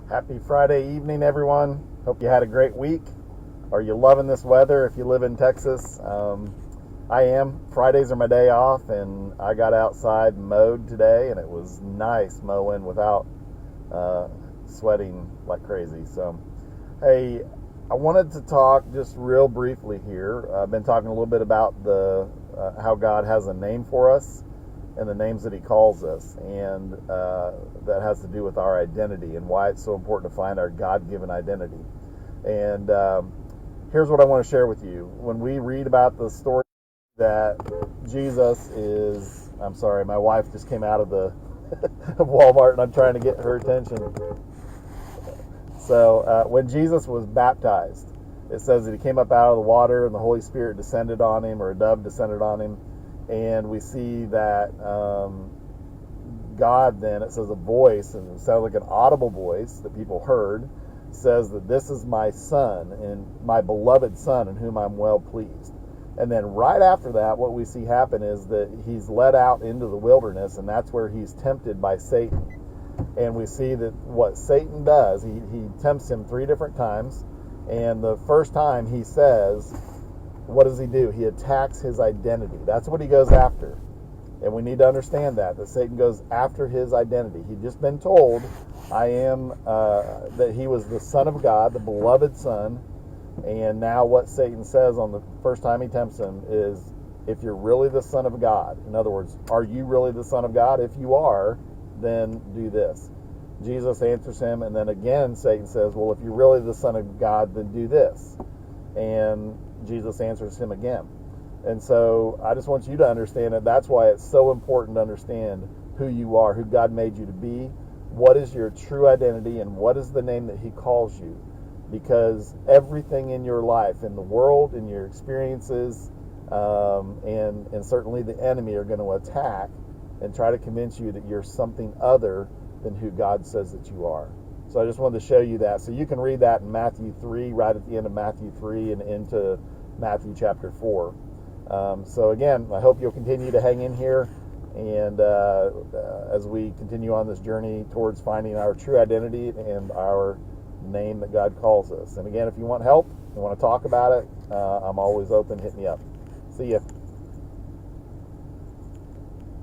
Happy Friday evening, everyone. Hope you had a great week. Are you loving this weather if you live in Texas? I am. Fridays are my day off, and I got outside and mowed today, and it was nice mowing without sweating like crazy. So, hey, I wanted to talk just real briefly here. I've been talking a little bit about the how God has a name for us and the names that he calls us, and that has to do with our identity and why it's so important to find our God-given identity. And here's what I want to share with you. When we read about the story that Jesus is, I'm sorry, my wife just came out of the of Walmart and I'm trying to get her attention. So when Jesus was baptized, it says that he came up out of the water and the Holy Spirit descended on him, or a dove descended on him. And we see that God then, it says a voice, and it sounds like an audible voice that people heard, says that this is my son, and my beloved son, in whom I'm well pleased. And then right after that, what we see happen is that he's led out into the wilderness, and that's where he's tempted by Satan. And we see that what Satan does, he tempts him 3 different times, and the first time he says, what does he do? He attacks his identity. That's what he goes after. And we need to understand that Satan goes after his identity. He'd just been told, that he was the Son of God, the beloved Son. And now what Satan says on the first time he tempts him is, if you're really the Son of God, in other words, are you really the Son of God? If you are, then do this. Jesus answers him, and then again Satan says, well, if you're really the Son of God, then do this. And Jesus answers him again. And so I just want you to understand that that's why it's so important to understand who you are, who God made you to be, what is your true identity, and what is the name that he calls you. Because everything in your life, in the world, in your experiences, and certainly the enemy are going to attack and try to convince you that you're something other than who God says that you are. So I just wanted to show you that. So you can read that in Matthew 3, right at the end of Matthew 3 and into Matthew chapter 4. So again, I hope you'll continue to hang in here, and as we continue on this journey towards finding our true identity and our name that God calls us. And again, if you want help, you want to talk about it, I'm always open. Hit me up. See ya.